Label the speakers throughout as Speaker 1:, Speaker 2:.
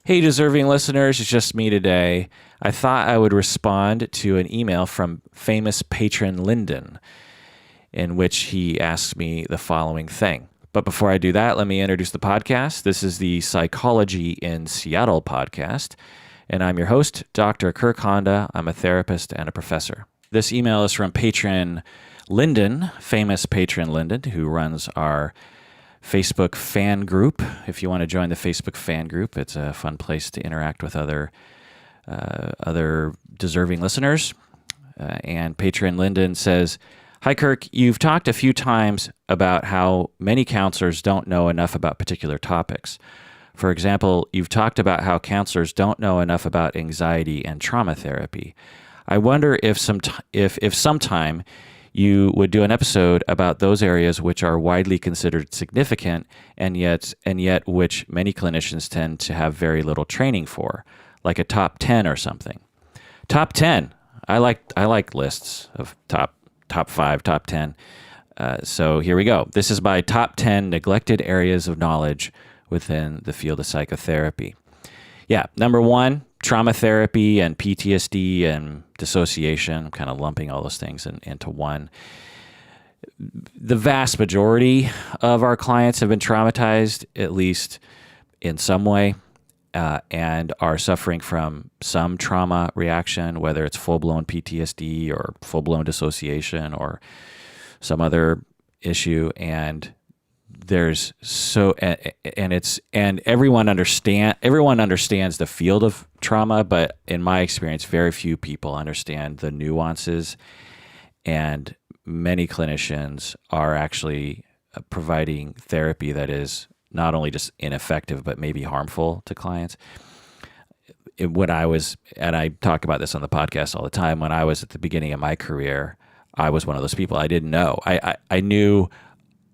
Speaker 1: Hey, deserving listeners, it's just me today. I thought I would respond to an email from famous patron Lyndon, in which he asked me the following thing. But before I do that, let me introduce the podcast. This is the Psychology in Seattle podcast, and I'm your host, Dr. Kirk Honda. I'm a therapist and a professor. This email is from patron Lyndon, famous patron Lyndon, who runs our Facebook fan group. If you want to join the Facebook fan group, it's a fun place to interact with other deserving listeners. And patron Lyndon says, "Hi Kirk, you've talked a few times about how many counselors don't know enough about particular topics. For example, you've talked about how counselors don't know enough about anxiety and trauma therapy. I wonder if sometime you would do an episode about those areas which are widely considered significant and yet which many clinicians tend to have very little training for, like a top 10 or something." Top 10. I like lists of top 5, top 10. So here we go. This is my top 10 neglected areas of knowledge within the field of psychotherapy. Yeah, number 1, trauma therapy and PTSD and dissociation. I'm kind of lumping all those things into one. The vast majority of our clients have been traumatized, at least in some way, and are suffering from some trauma reaction, whether it's full-blown PTSD or full-blown dissociation or some other issue. And there's everyone understands the field of trauma, but in my experience, very few people understand the nuances, and many clinicians are actually providing therapy that is not only just ineffective, but maybe harmful to clients. When I was, and I talk about this on the podcast all the time, when I was at the beginning of my career, I was one of those people. I didn't know.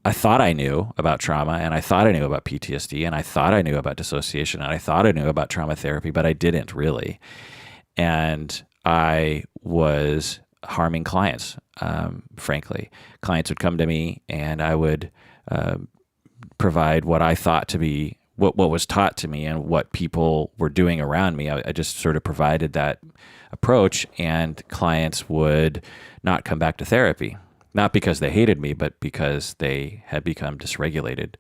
Speaker 1: I thought I knew about trauma, and I thought I knew about PTSD, and I thought I knew about dissociation, and I thought I knew about trauma therapy, but I didn't really. And I was harming clients, frankly. Clients would come to me, and I would provide what I thought to be what was taught to me and what people were doing around me. I just sort of provided that approach, and clients would not come back to therapy. Not because they hated me, but because they had become dysregulated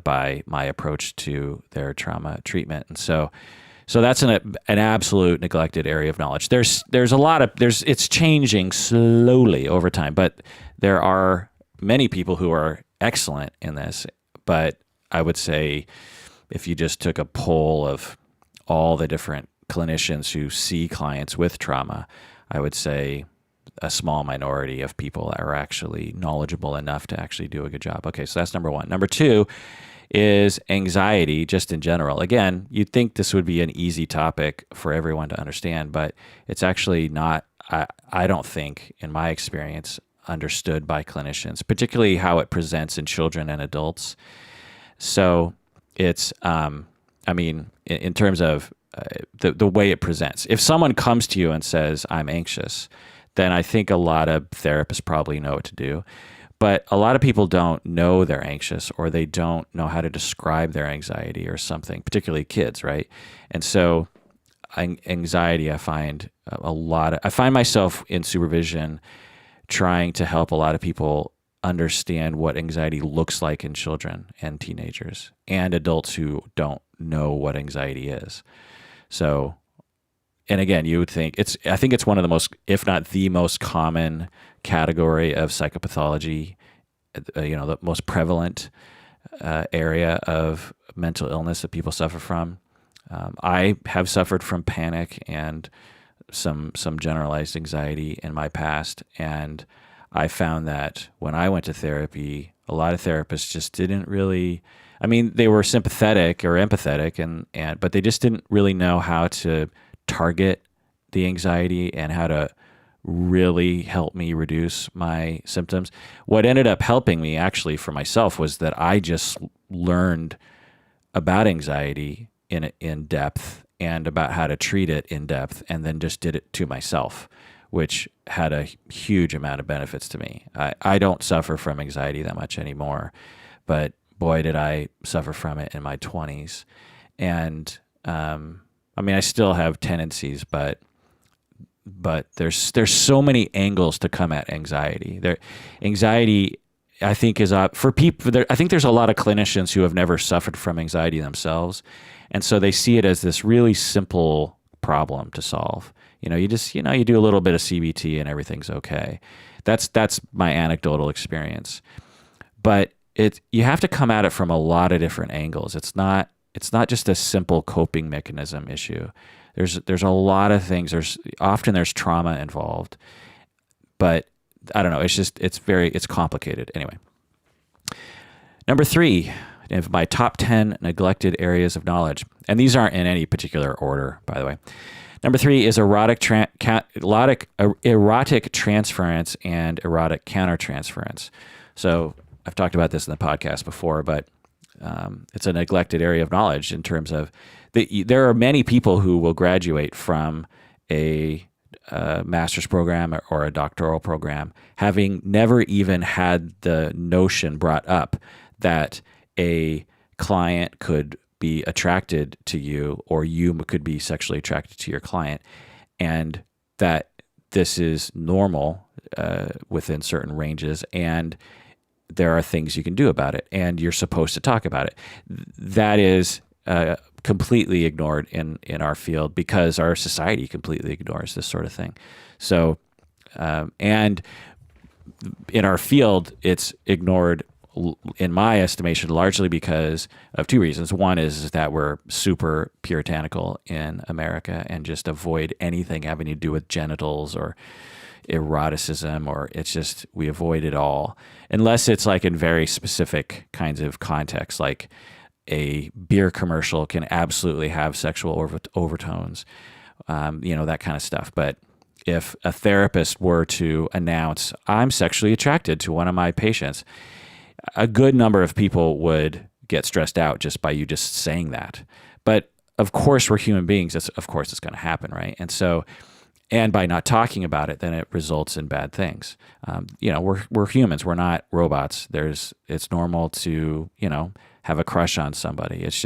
Speaker 1: by my approach to their trauma treatment. And so that's an absolute neglected area of knowledge. It's changing slowly over time, but there are many people who are excellent in this. But I would say if you just took a poll of all the different clinicians who see clients with trauma, I would say a small minority of people are actually knowledgeable enough to actually do a good job. Okay, so that's number 1. Number 2 is anxiety, just in general. Again, you'd think this would be an easy topic for everyone to understand, but it's actually not, I don't think, in my experience, understood by clinicians, particularly how it presents in children and adults. So it's, in terms of the way it presents. If someone comes to you and says, "I'm anxious," then I think a lot of therapists probably know what to do. But a lot of people don't know they're anxious, or they don't know how to describe their anxiety or something, particularly kids, right? And so anxiety, I find myself in supervision trying to help a lot of people understand what anxiety looks like in children and teenagers and adults who don't know what anxiety is. So, and again, you would think I think it's one of the most, if not the most common category of psychopathology, the most prevalent area of mental illness that people suffer from. I have suffered from panic and some generalized anxiety in my past, and I found that when I went to therapy, a lot of therapists just didn't really, they were sympathetic or empathetic, but they just didn't really know how to target the anxiety and how to really help me reduce my symptoms. What ended up helping me actually for myself was that I just learned about anxiety in depth and about how to treat it in depth, and then just did it to myself, which had a huge amount of benefits to me. I don't suffer from anxiety that much anymore, but boy, did I suffer from it in my 20s. And I mean, I still have tendencies, but there's so many angles to come at anxiety. Anxiety, I think, is for people. I think there's a lot of clinicians who have never suffered from anxiety themselves, and so they see it as this really simple problem to solve. You just you do a little bit of CBT and everything's okay. That's my anecdotal experience, but you have to come at it from a lot of different angles. It's not just a simple coping mechanism issue. There's a lot of things. There's trauma involved, but I don't know. It's complicated. Anyway, number 3 of my top 10 neglected areas of knowledge, and these aren't in any particular order, by the way. Number 3 is erotic transference and erotic countertransference. So I've talked about this in the podcast before, but it's a neglected area of knowledge in terms of there are many people who will graduate from a master's program or a doctoral program having never even had the notion brought up that a client could be attracted to you or you could be sexually attracted to your client, and that this is normal within certain ranges, and there are things you can do about it, and you're supposed to talk about it. That is completely ignored in our field because our society completely ignores this sort of thing. So, and in our field, it's ignored, in my estimation, largely because of 2 reasons. One is that we're super puritanical in America and just avoid anything having to do with genitals or eroticism, or we avoid it all unless it's like in very specific kinds of contexts, like a beer commercial can absolutely have sexual overtones, that kind of stuff. But if a therapist were to announce, I'm sexually attracted to one of my patients, a good number of people would get stressed out just by you just saying that. But of course, we're human beings. Of course it's going to happen, right? And so, and by not talking about it, then it results in bad things. We're humans. We're not robots. It's normal to, have a crush on somebody. It's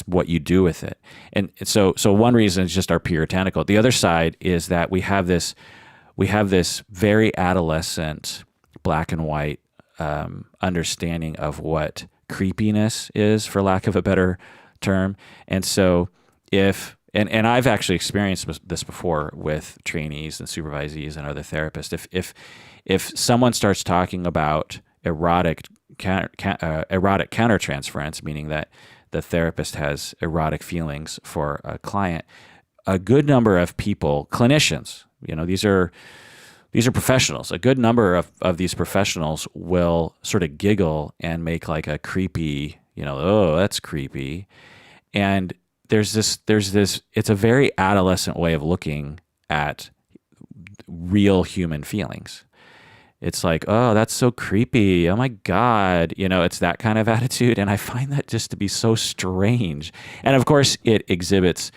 Speaker 1: what you do with it. And so one reason is just our puritanical. The other side is that we have this very adolescent black and white understanding of what creepiness is, for lack of a better term. And so and I've actually experienced this before with trainees and supervisees and other therapists. If someone starts talking about erotic countertransference, meaning that the therapist has erotic feelings for a client, a good number of people, clinicians, these are professionals. A good number of these professionals will sort of giggle and make like a creepy, oh, that's creepy. And there's this, it's a very adolescent way of looking at real human feelings. It's like, oh, that's so creepy. Oh my God. It's that kind of attitude. And I find that just to be so strange. And of course it exhibits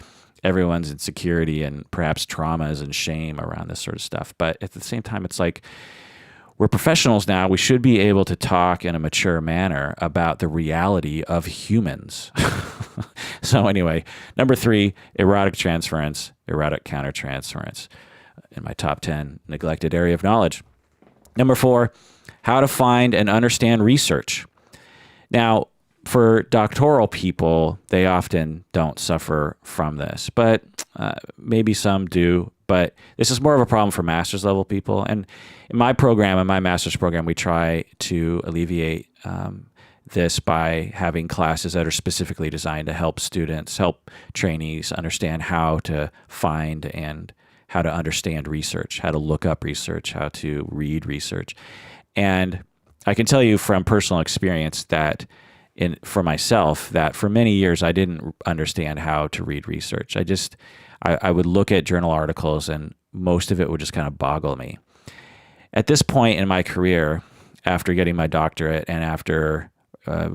Speaker 1: everyone's insecurity and perhaps traumas and shame around this sort of stuff. But at the same time, it's like, we're professionals now. We should be able to talk in a mature manner about the reality of humans. So anyway, number 3, erotic transference, erotic countertransference, in my top 10 neglected area of knowledge. Number 4, how to find and understand research. Now, for doctoral people, they often don't suffer from this, but maybe some do. But this is more of a problem for master's level people. And in my master's program, we try to alleviate this by having classes that are specifically designed to help trainees understand how to find and how to understand research, how to look up research, how to read research. And I can tell you from personal experience that for myself, that for many years, I didn't understand how to read research. I would look at journal articles and most of it would just kind of boggle me. At this point in my career, after getting my doctorate and after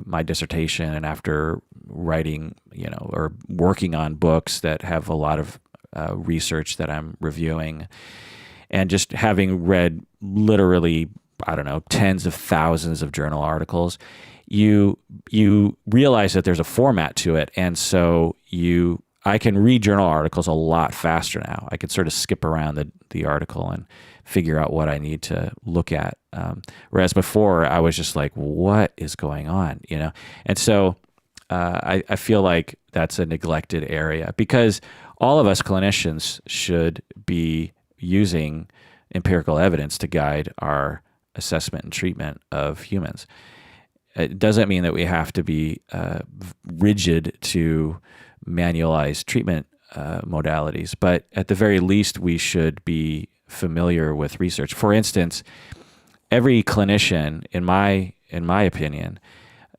Speaker 1: my dissertation and after writing, or working on books that have a lot of research that I'm reviewing, and just having read literally, tens of thousands of journal articles, you realize that there's a format to it, and so I can read journal articles a lot faster now. I can sort of skip around the article and figure out what I need to look at. Whereas before, I was just like, what is going on? And so I feel like that's a neglected area, because all of us clinicians should be using empirical evidence to guide our assessment and treatment of humans. It doesn't mean that we have to be rigid to manualized treatment modalities, but at the very least, we should be familiar with research. For instance, every clinician, in my opinion,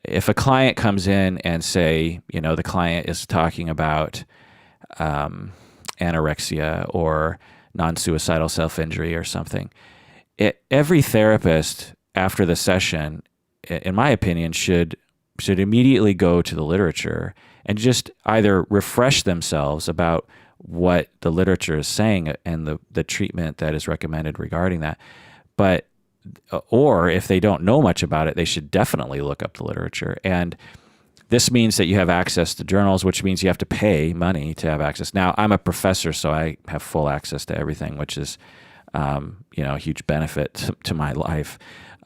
Speaker 1: if a client comes in and say, the client is talking about anorexia or non-suicidal self-injury or something, every therapist after the session, in my opinion, should immediately go to the literature and just either refresh themselves about what the literature is saying and the treatment that is recommended regarding that. Or if they don't know much about it, they should definitely look up the literature. And this means that you have access to journals, which means you have to pay money to have access. Now, I'm a professor, so I have full access to everything, which is a huge benefit to my life.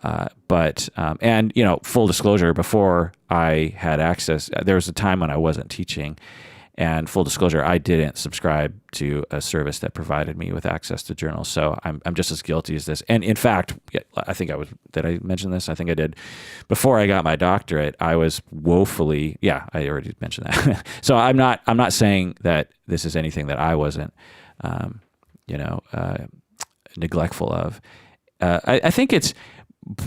Speaker 1: And full disclosure, before I had access, there was a time when I wasn't teaching, and full disclosure, I didn't subscribe to a service that provided me with access to journals. So I'm just as guilty as this. And in fact, I think did I mention this? I think I did. Before I got my doctorate, I was woefully, I already mentioned that. So I'm not saying that this is anything that I wasn't, neglectful of. I think it's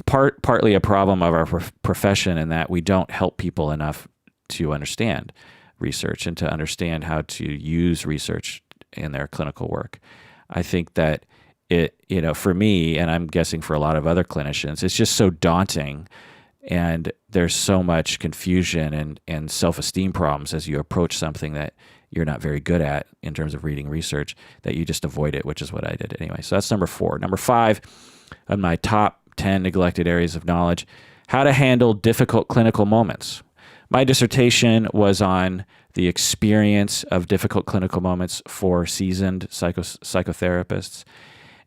Speaker 1: partly a problem of our profession in that we don't help people enough to understand research and to understand how to use research in their clinical work. I think that for me, and I'm guessing for a lot of other clinicians, it's just so daunting, and there's so much confusion and self-esteem problems as you approach something that you're not very good at in terms of reading research, that you just avoid it, which is what I did anyway. So that's number 4. Number 5 of my top 10 neglected areas of knowledge: how to handle difficult clinical moments. My dissertation was on the experience of difficult clinical moments for seasoned psychotherapists,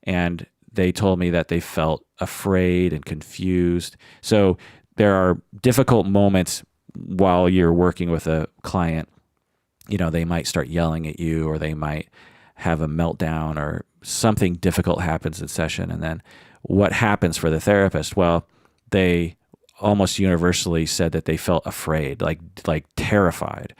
Speaker 1: and they told me that they felt afraid and confused. So there are difficult moments while you're working with a client. They might start yelling at you, or they might have a meltdown, or something difficult happens in session. And then what happens for the therapist? Well, they almost universally said that they felt afraid, like terrified,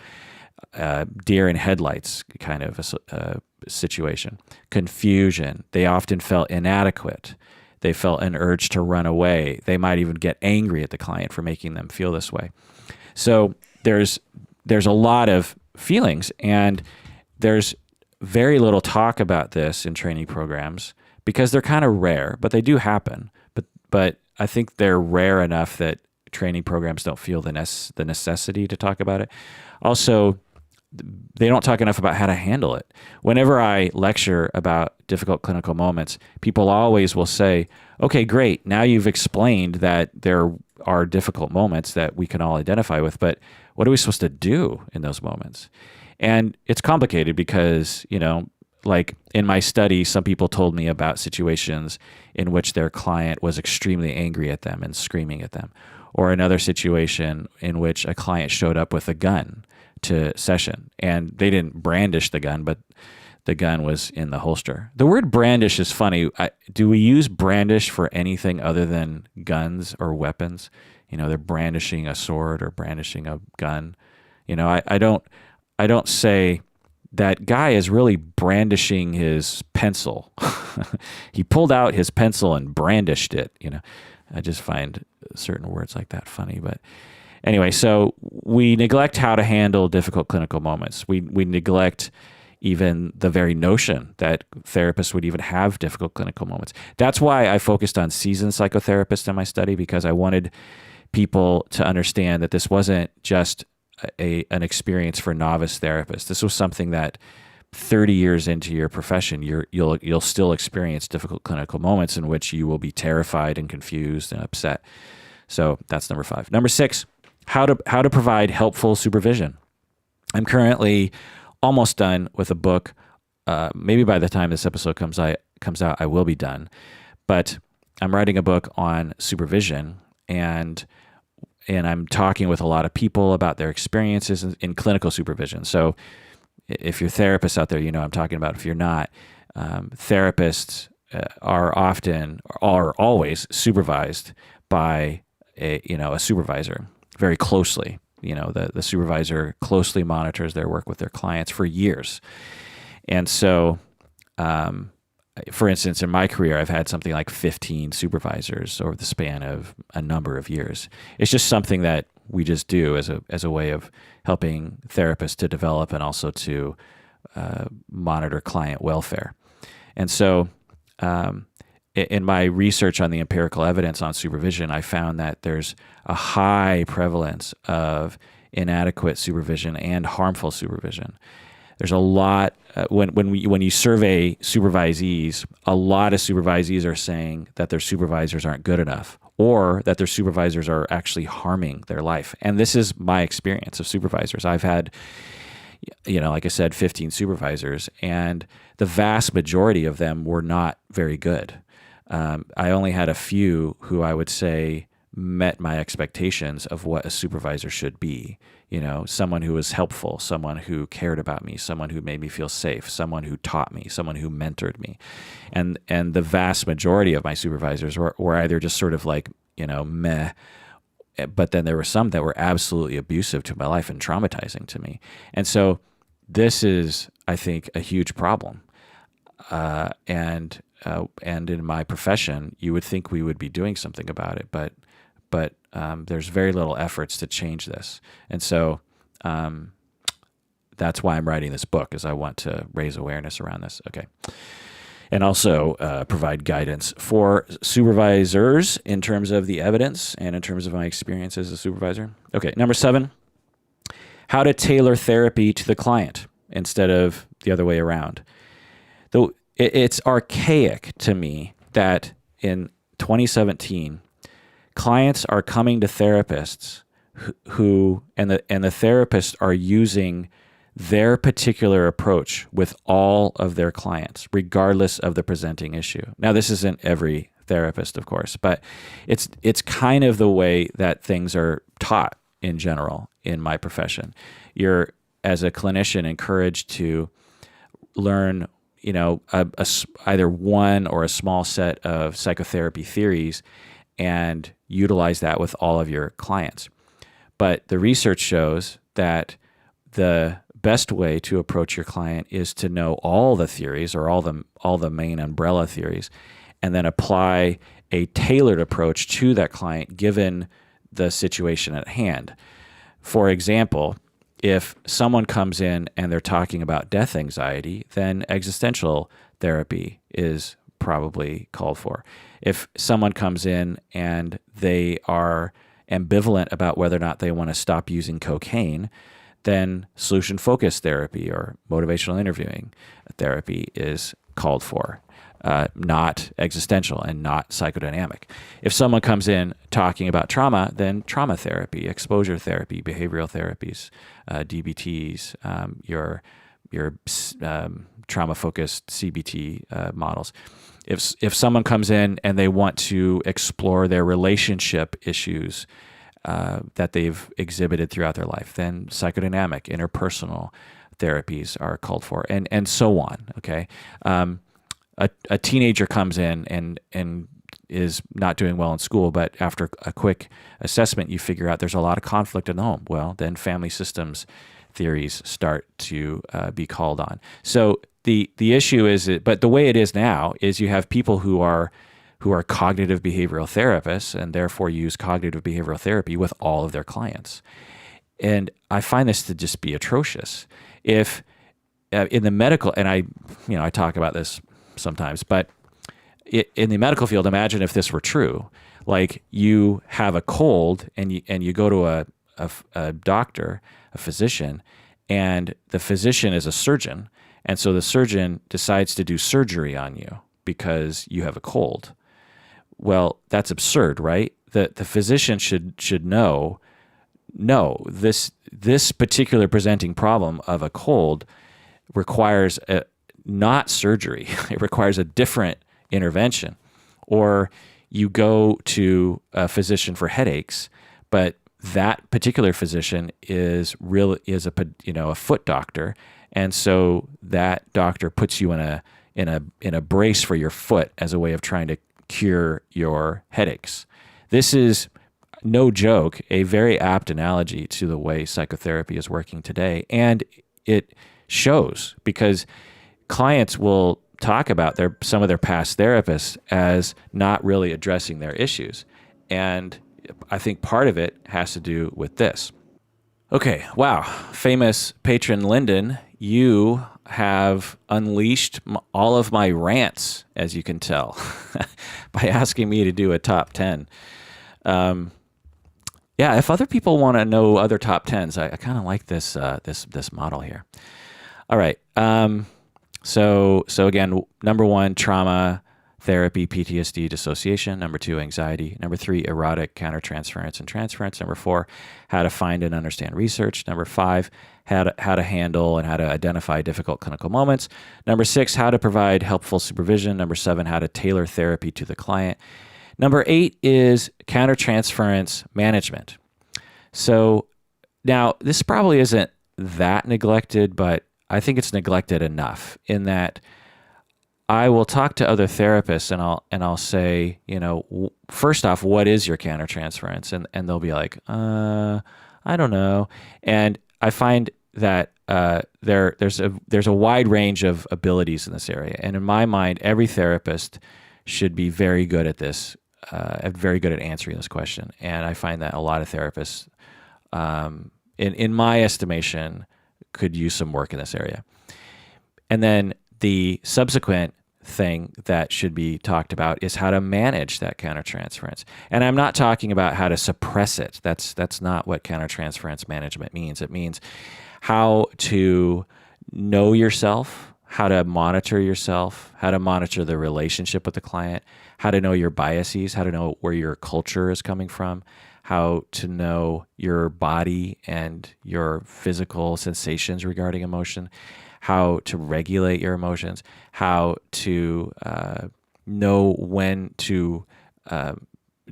Speaker 1: deer in headlights kind of a situation. Confusion. They often felt inadequate. They felt an urge to run away. They might even get angry at the client for making them feel this way. So there's a lot of feelings, and there's very little talk about this in training programs because they're kind of rare, but they do happen. But I think they're rare enough that training programs don't feel the necessity to talk about it. Also, they don't talk enough about how to handle it. Whenever I lecture about difficult clinical moments, people always will say, okay, great, now you've explained that there are difficult moments that we can all identify with, but what are we supposed to do in those moments? And it's complicated because, like in my study, some people told me about situations in which their client was extremely angry at them and screaming at them, or another situation in which a client showed up with a gun to session, and they didn't brandish the gun, but the gun was in the holster. The word brandish is funny. Do we use brandish for anything other than guns or weapons? They're brandishing a sword or brandishing a gun. I don't say that guy is really brandishing his pencil. He pulled out his pencil and brandished it. I just find certain words like that funny, but anyway, so we neglect how to handle difficult clinical moments. We neglect even the very notion that therapists would even have difficult clinical moments. That's why I focused on seasoned psychotherapists in my study, because I wanted people to understand that this wasn't just an experience for novice therapists. This was something that 30 years into your profession, you'll still experience difficult clinical moments in which you will be terrified and confused and upset. So that's number 5. Number 6, how to provide helpful supervision. I'm currently almost done with a book. Maybe by the time this episode comes out, I will be done. But I'm writing a book on supervision, and I'm talking with a lot of people about their experiences in clinical supervision. So if you're therapists out there, you know what I'm talking about. If you're not, therapists are always supervised by a supervisor very closely. The supervisor closely monitors their work with their clients for years. And so, for instance, in my career, I've had something like 15 supervisors over the span of a number of years. It's just something that we just do as a way of helping therapists to develop and also to monitor client welfare. And so, in my research on the empirical evidence on supervision, I found that there's a high prevalence of inadequate supervision and harmful supervision. There's a lot when you survey supervisees, a lot of supervisees are saying that their supervisors aren't good enough, or that their supervisors are actually harming their life. And this is my experience of supervisors. I've had, like I said, 15 supervisors, and the vast majority of them were not very good. I only had a few who I would say met my expectations of what a supervisor should be. Someone who was helpful, someone who cared about me, someone who made me feel safe, someone who taught me, someone who mentored me. And the vast majority of my supervisors were either just sort of like, meh, but then there were some that were absolutely abusive to my life and traumatizing to me. And so this is, I think, a huge problem. And in my profession, you would think we would be doing something about it, but there's very little efforts to change this. And so that's why I'm writing this book, is I want to raise awareness around this. Okay. And also provide guidance for supervisors in terms of the evidence and in terms of my experience as a supervisor. Okay. Number 7, how to tailor therapy to the client instead of the other way around. Though it's archaic to me that in 2017, clients are coming to therapists who the therapists are using their particular approach with all of their clients, regardless of the presenting issue. Now, this isn't every therapist, of course, but it's kind of the way that things are taught in general in my profession. You're, as a clinician, encouraged to learn either one or a small set of psychotherapy theories and utilize that with all of your clients. But the research shows that the best way to approach your client is to know all the theories, or all the main umbrella theories, and then apply a tailored approach to that client given the situation at hand. For example, if someone comes in and they're talking about death anxiety, then existential therapy is probably called for. If someone comes in and they are ambivalent about whether or not they want to stop using cocaine, then solution-focused therapy or motivational interviewing therapy is called for, not existential and not psychodynamic. If someone comes in talking about trauma, then trauma therapy, exposure therapy, behavioral therapies, DBTs, your trauma-focused CBT models. If someone comes in and they want to explore their relationship issues that they've exhibited throughout their life, then psychodynamic, interpersonal therapies are called for, and so on. Okay, a teenager comes in and is not doing well in school, but after a quick assessment, you figure out there's a lot of conflict in the home. Well, then family systems theories start to be called on. So the issue is, but the way it is now is you have people who are cognitive behavioral therapists and therefore use cognitive behavioral therapy with all of their clients. And I find this to just be atrocious. If in the medical, and I talk about this sometimes, but in the medical field, imagine if this were true. Like, you have a cold and you go to a doctor, a physician, and the physician is a surgeon. And so the surgeon decides to do surgery on you because you have a cold. Well, that's absurd, right? The physician should know, no, this particular presenting problem of a cold requires not surgery. It requires a different intervention. Or you go to a physician for headaches, but that particular physician is a foot doctor, and so that doctor puts you in a brace for your foot as a way of trying to cure your headaches. This is, no joke, a very apt analogy to the way psychotherapy is working today, and it shows because clients will talk about some of their past therapists as not really addressing their issues. And I think part of it has to do with this. Okay, wow. Famous patron Lyndon, you have unleashed all of my rants, as you can tell, by asking me to do a top 10. Yeah, if other people want to know other top 10s, I kind of like this model here. All right. So again, number 1, trauma therapy, PTSD, dissociation. Number 2, anxiety. Number 3, erotic, countertransference, and transference. Number 4, how to find and understand research. Number 5, how to handle and how to identify difficult clinical moments. Number 6, how to provide helpful supervision. Number 7, how to tailor therapy to the client. Number 8 is countertransference management. So now this probably isn't that neglected, but I think it's neglected enough in that I will talk to other therapists and I'll say, first off, what is your countertransference? And they'll be like, I don't know. And I find that there's a wide range of abilities in this area. And in my mind, every therapist should be very good at this, very good at answering this question. And I find that a lot of therapists, in my estimation, could use some work in this area. And then the subsequent thing that should be talked about is how to manage that countertransference. And I'm not talking about how to suppress it. That's not what countertransference management means. It means how to know yourself, how to monitor yourself, how to monitor the relationship with the client, how to know your biases, how to know where your culture is coming from, how to know your body and your physical sensations regarding emotion, how to regulate your emotions, how to know when to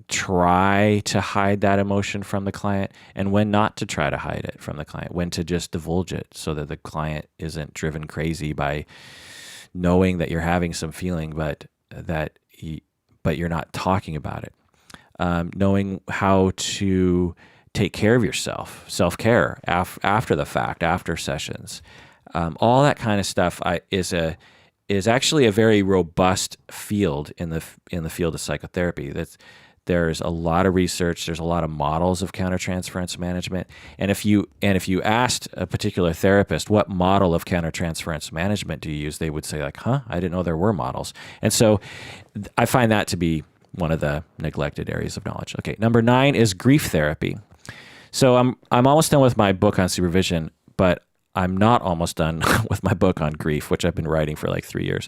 Speaker 1: try to hide that emotion from the client and when not to try to hide it from the client, when to just divulge it so that the client isn't driven crazy by knowing that you're having some feeling, but you're not talking about it. Knowing how to take care of yourself, self-care after the fact, after sessions. All that kind of stuff is actually a very robust field in the field of psychotherapy. There's a lot of research. There's a lot of models of countertransference management. And if you asked a particular therapist what model of countertransference management do you use, they would say like, "Huh, I didn't know there were models." And so I find that to be one of the neglected areas of knowledge. Okay, number 9 is grief therapy. So I'm almost done with my book on supervision, but I'm not almost done with my book on grief, which I've been writing for like 3 years.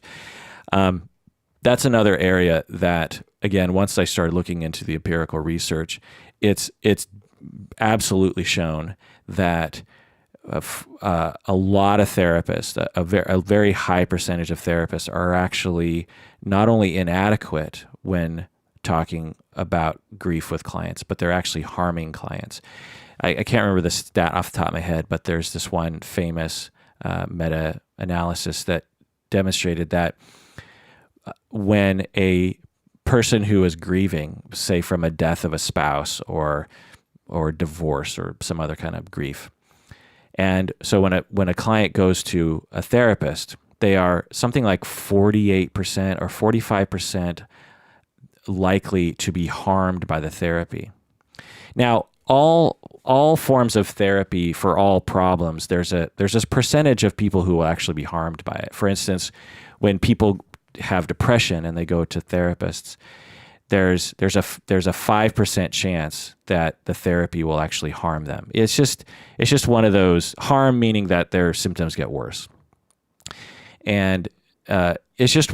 Speaker 1: That's another area that, again, once I started looking into the empirical research, it's absolutely shown that a lot of therapists, a very high percentage of therapists are actually not only inadequate when talking about grief with clients, but they're actually harming clients. I can't remember the stat off the top of my head, but there's this one famous meta-analysis that demonstrated that when a person who is grieving, say from a death of a spouse or divorce or some other kind of grief, and so when a client goes to a therapist, they are something like 48% or 45% likely to be harmed by the therapy. Now, all forms of therapy for all problems, there's this percentage of people who will actually be harmed by it. For instance, when people have depression and they go to therapists, there's a 5% chance that the therapy will actually harm them. It's just one of those, harm meaning that their symptoms get worse. And it's just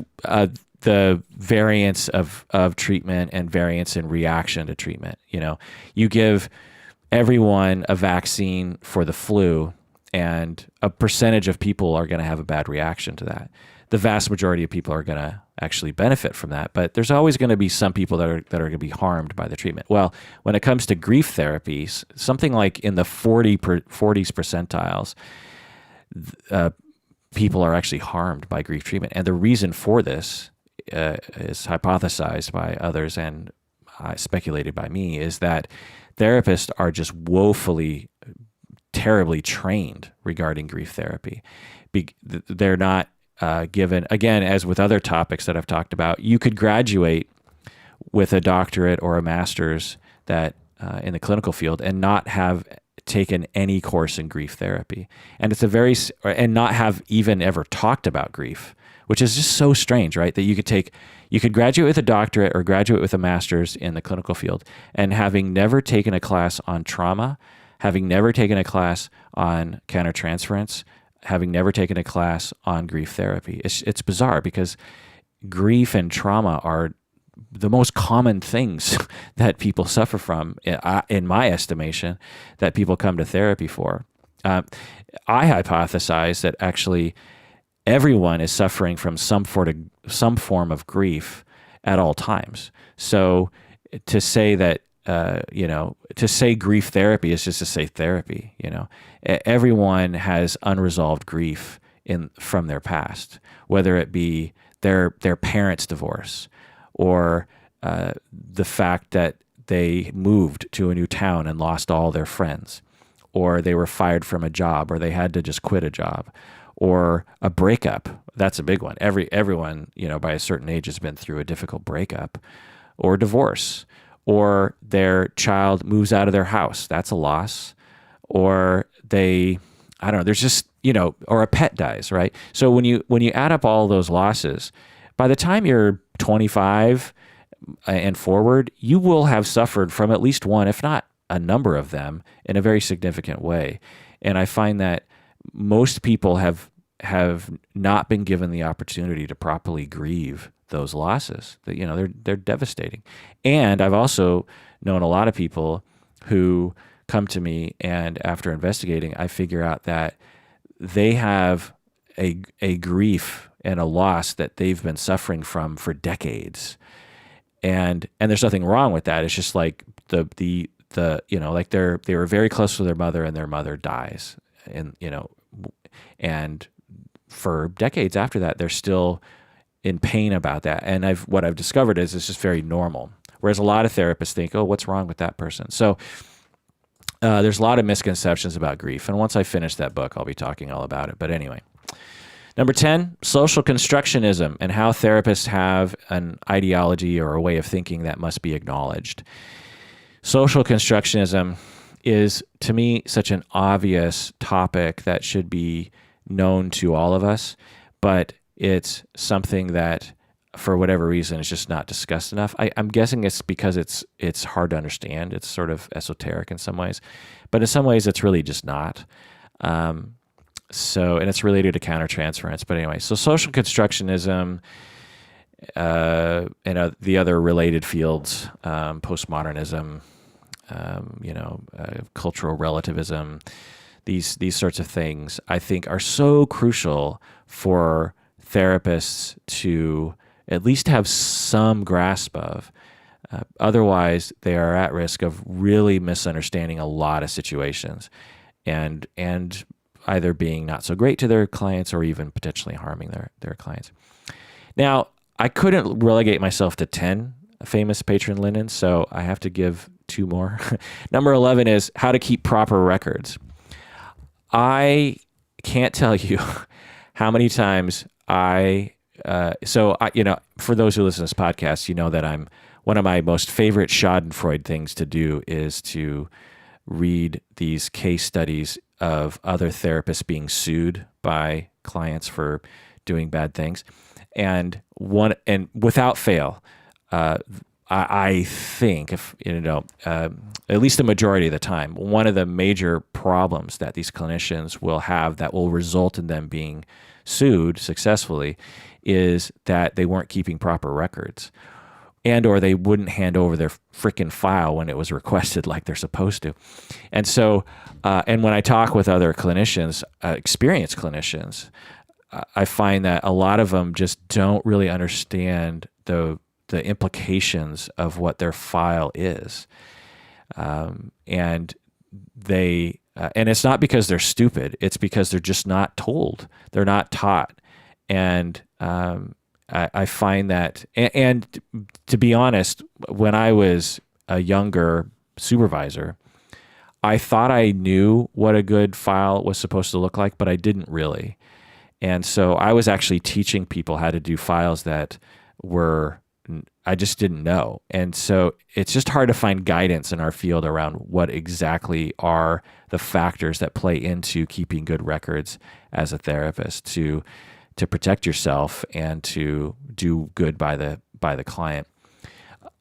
Speaker 1: the variance of treatment and variance in reaction to treatment. You give everyone a vaccine for the flu, and a percentage of people are going to have a bad reaction to that. The vast majority of people are going to actually benefit from that, but there's always going to be some people that are going to be harmed by the treatment. Well, when it comes to grief therapies, something like in the 40s percentiles, people are actually harmed by grief treatment. And the reason for this is hypothesized by others and speculated by me, is that therapists are just woefully, terribly trained regarding grief therapy. They're not given, again, as with other topics that I've talked about, you could graduate with a doctorate or a master's that in the clinical field and not have taken any course in grief therapy. And and not have even ever talked about grief, which is just so strange, right? That you could graduate with a doctorate or graduate with a master's in the clinical field, and having never taken a class on trauma, having never taken a class on countertransference, having never taken a class on grief therapy. It's bizarre, because grief and trauma are the most common things that people suffer from, in my estimation, that people come to therapy for. I hypothesize that actually everyone is suffering from some form of grief at all times. So to say that, to say grief therapy is just to say therapy. Everyone has unresolved grief from their past, whether it be their parents' divorce, or the fact that they moved to a new town and lost all their friends, or they were fired from a job, or they had to just quit a job, or a breakup. That's a big one. Everyone, by a certain age has been through a difficult breakup, or divorce, or their child moves out of their house. That's a loss. Or there's just, or a pet dies, right? So when you add up all those losses, by the time you're 25 and forward, you will have suffered from at least one, if not a number of them, in a very significant way. And I find that most people have not been given the opportunity to properly grieve those losses. They're devastating. And I've also known a lot of people who come to me, and after investigating, I figure out that they have a grief and a loss that they've been suffering from for decades. And there's nothing wrong with that. It's just like they were very close to their mother, and their mother dies. And for decades after that, they're still in pain about that. And what I've discovered is it's just very normal. Whereas a lot of therapists think, oh, what's wrong with that person? So there's a lot of misconceptions about grief. And once I finish that book, I'll be talking all about it. But anyway, number 10, social constructionism, and how therapists have an ideology or a way of thinking that must be acknowledged. Social constructionism is, to me, such an obvious topic that should be known to all of us, but it's something that, for whatever reason, is just not discussed enough. I'm guessing it's because it's hard to understand. It's sort of esoteric in some ways, but in some ways it's really just not. And it's related to countertransference. But anyway, so social constructionism, and the other related fields, postmodernism, cultural relativism, these sorts of things, I think, are so crucial for therapists to at least have some grasp of. Otherwise, they are at risk of really misunderstanding a lot of situations, and either being not so great to their clients, or even potentially harming their clients. Now, I couldn't relegate myself to 10 famous patron linens, so I have to give 2 more. Number 11 is how to keep proper records. I can't tell you how many times for those who listen to this podcast, that one of my most favorite Schadenfreude things to do is to read these case studies of other therapists being sued by clients for doing bad things. And without fail, I think, at least the majority of the time, one of the major problems that these clinicians will have that will result in them being sued successfully is that they weren't keeping proper records, and or they wouldn't hand over their freaking file when it was requested like they're supposed to. And so, and when I talk with other clinicians, experienced clinicians, I find that a lot of them just don't really understand the implications of what their file is. And they, and it's not because they're stupid, it's because they're just not told. They're not taught. And I find that, and to be honest, when I was a younger supervisor, I thought I knew what a good file was supposed to look like, but I didn't really. And so I was actually teaching people how to do files that I just didn't know. And so it's just hard to find guidance in our field around what exactly are the factors that play into keeping good records as a therapist to protect yourself and to do good by the client.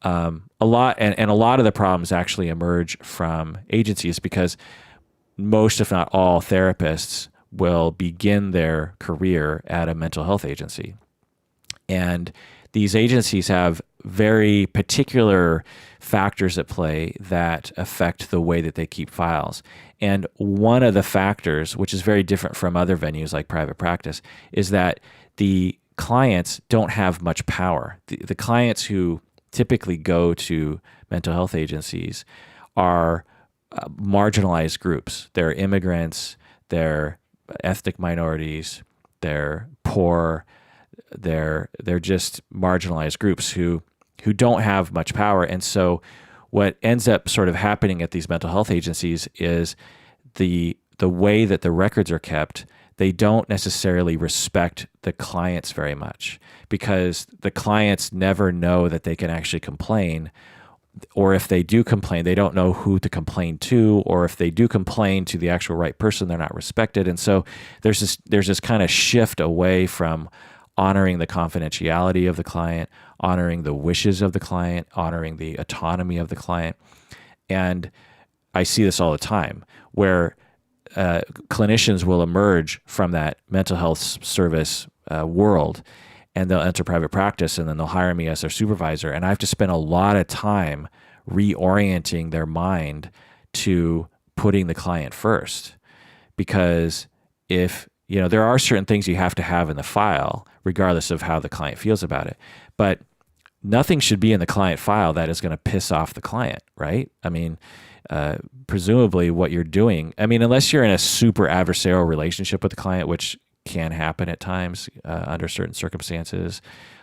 Speaker 1: A lot of the problems actually emerge from agencies because most, if not all, therapists will begin their career at a mental health agency. And these agencies have very particular factors at play that affect the way that they keep files. And one of the factors, which is very different from other venues like private practice, is that the clients don't have much power. The clients who typically go to mental health agencies are marginalized groups. They're immigrants, they're ethnic minorities, they're poor, they're just marginalized groups who don't have much power. And so what ends up sort of happening at these mental health agencies is the way that the records are kept, they don't necessarily respect the clients very much because the clients never know that they can actually complain. Or if they do complain, they don't know who to complain to, or if they do complain to the actual right person, they're not respected. And so there's this kind of shift away from honoring the confidentiality of the client, honoring the wishes of the client, honoring the autonomy of the client. And I see this all the time where clinicians will emerge from that mental health service world, and they'll enter private practice, and then they'll hire me as their supervisor. And I have to spend a lot of time reorienting their mind to putting the client first. Because there are certain things you have to have in the file, regardless of how the client feels about it. But nothing should be in the client file that is going to piss off the client, right? I mean, presumably what you're doing, unless you're in a super adversarial relationship with the client, which can happen at times under certain circumstances,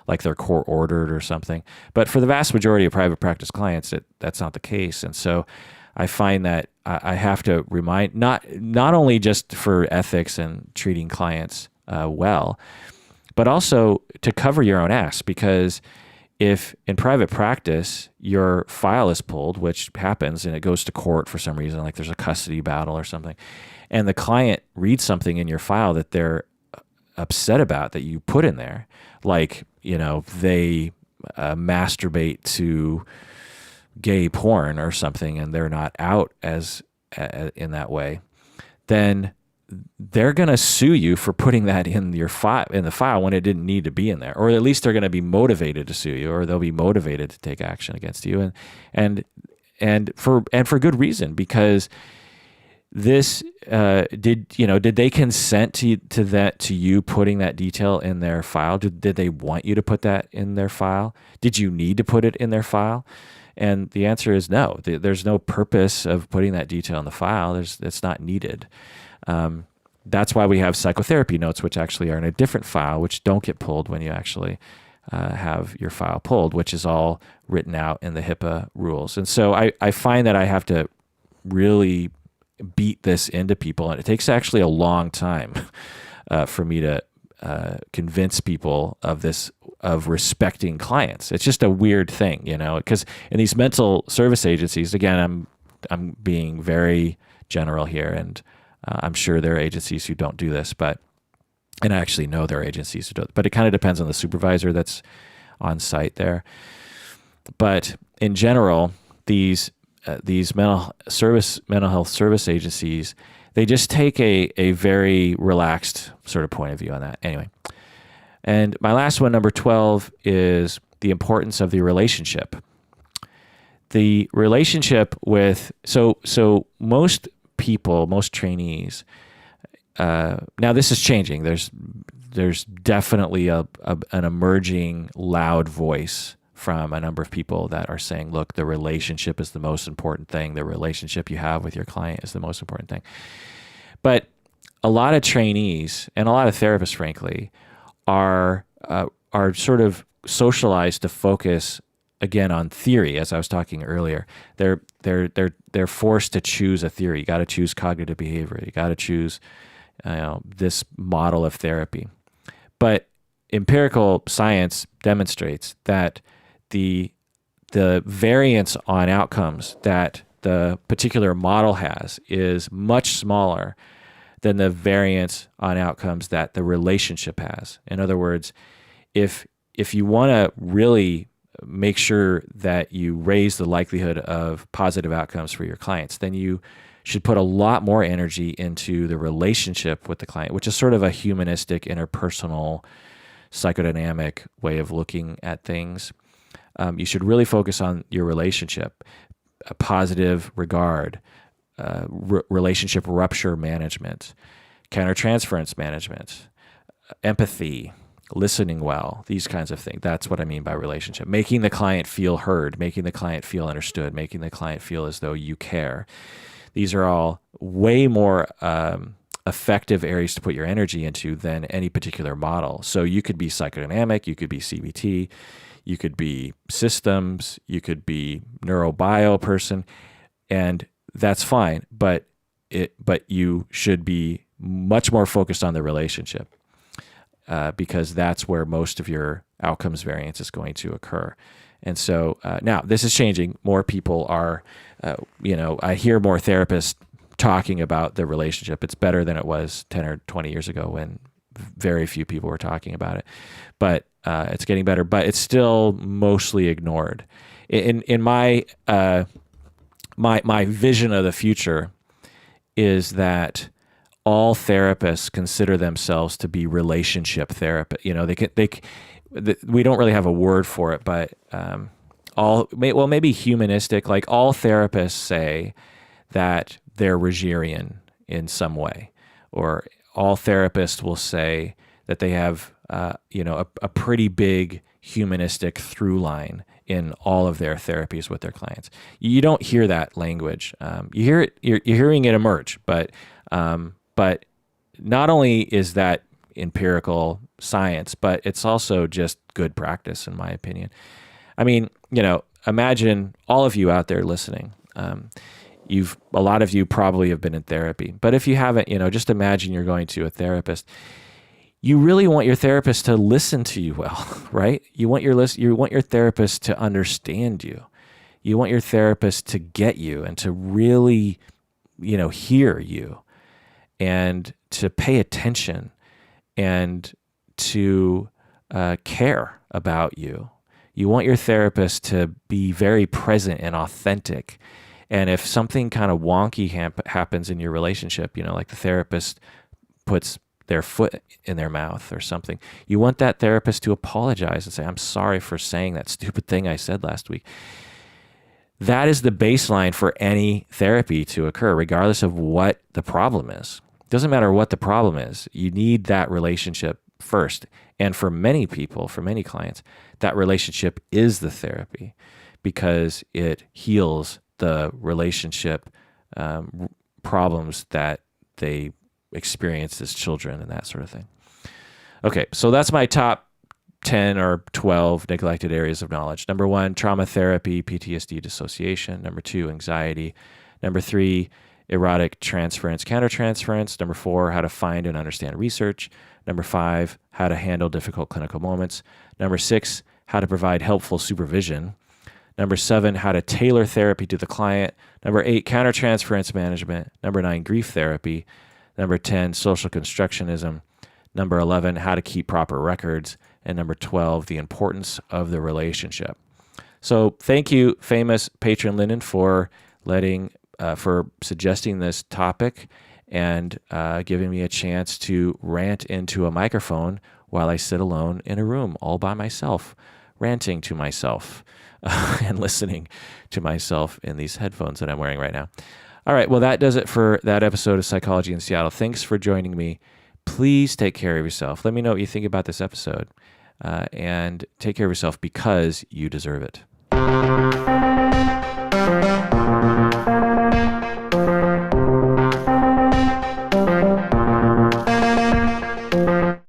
Speaker 1: like they're court ordered or something. But for the vast majority of private practice clients, that's not the case. And so I find that I have to remind, not only just for ethics and treating clients well, but also to cover your own ass. Because if in private practice your file is pulled, which happens, and it goes to court for some reason, like there's a custody battle or something, and the client reads something in your file that they're upset about that you put in there, like, they masturbate to gay porn or something, and they're not out as in that way, then they're going to sue you for putting that in your file, in the file, when it didn't need to be in there. Or at least they're going to be motivated to sue you, or they'll be motivated to take action against you, and for good reason, because this did they consent to you putting that detail in their file? Did they want you to put that in their file? Did you need to put it in their file? And the answer is no. There's no purpose of putting that detail in the file. It's not needed. That's why we have psychotherapy notes, which actually are in a different file, which don't get pulled when you actually have your file pulled, which is all written out in the HIPAA rules. And so I find that I have to really beat this into people, and it takes actually a long time for me to convince people of respecting clients. It's just a weird thing, because in these mental service agencies, again, I'm being very general here, and I'm sure there are agencies who don't do this, and I actually know there are agencies who don't, but it kind of depends on the supervisor that's on site there. But in general, these mental health service agencies, they just take a very relaxed sort of point of view on that. Anyway, And my last one, number 12, is the importance of the relationship. The relationship with, so most people, most trainees, now this is changing. There's definitely an emerging loud voice from a number of people that are saying, look, the relationship is the most important thing. The relationship you have with your client is the most important thing. But a lot of trainees and a lot of therapists, frankly, are sort of socialized to focus again on theory. As I was talking earlier, they're forced to choose a theory. You got to choose cognitive behavior. You got to choose this model of therapy. But empirical science demonstrates that the variance on outcomes that the particular model has is much smaller than the variance on outcomes that the relationship has. In other words, if you want to really make sure that you raise the likelihood of positive outcomes for your clients, then you should put a lot more energy into the relationship with the client, which is sort of a humanistic, interpersonal, psychodynamic way of looking at things. You should really focus on your relationship, a positive regard, relationship rupture management, countertransference management, empathy, listening well, these kinds of things. That's what I mean by relationship. Making the client feel heard, making the client feel understood, making the client feel as though you care. These are all way more effective areas to put your energy into than any particular model. So you could be psychodynamic, you could be CBT, you could be systems, you could be neurobio person, and that's fine. But you should be much more focused on the relationship because that's where most of your outcomes variance is going to occur. And so now this is changing. More people are, I hear more therapists talking about the relationship. It's better than it was 10 or 20 years ago when very few people were talking about it. But it's getting better, but it's still mostly ignored. In my my vision of the future is that all therapists consider themselves to be relationship therapists. We don't really have a word for it, but maybe humanistic. Like all therapists say that they're Rogerian in some way, or all therapists will say that they have a pretty big humanistic through line in all of their therapies with their clients. You don't hear that language. You hear it. You're hearing it emerge, but not only is that empirical science, but it's also just good practice, in my opinion. I mean, imagine all of you out there listening. A lot of you probably have been in therapy, but if you haven't, just imagine you're going to a therapist. You really want your therapist to listen to you well, right? You want your therapist to understand you. You want your therapist to get you and to really, hear you and to pay attention and to care about you. You want your therapist to be very present and authentic. And if something kind of wonky happens in your relationship, like the therapist puts their foot in their mouth or something, you want that therapist to apologize and say, I'm sorry for saying that stupid thing I said last week. That is the baseline for any therapy to occur, regardless of what the problem is. It doesn't matter what the problem is. You need that relationship first. And for many people, for many clients, that relationship is the therapy because it heals the relationship problems that they experienced as children and that sort of thing. Okay, so that's my top 10 or 12 neglected areas of knowledge. Number 1, trauma therapy, PTSD dissociation. Number 2, anxiety. Number 3, erotic transference, countertransference. Number 4, how to find and understand research. Number 5, how to handle difficult clinical moments. Number 6, how to provide helpful supervision. Number 7, how to tailor therapy to the client. Number 8, countertransference management. Number 9, grief therapy. Number 10, social constructionism. Number 11, how to keep proper records. And number 12, the importance of the relationship. So thank you, famous patron Lyndon, for suggesting this topic and giving me a chance to rant into a microphone while I sit alone in a room all by myself, ranting to myself and listening to myself in these headphones that I'm wearing right now. All right, well, that does it for that episode of Psychology in Seattle. Thanks for joining me. Please take care of yourself. Let me know what you think about this episode, and take care of yourself because you deserve it.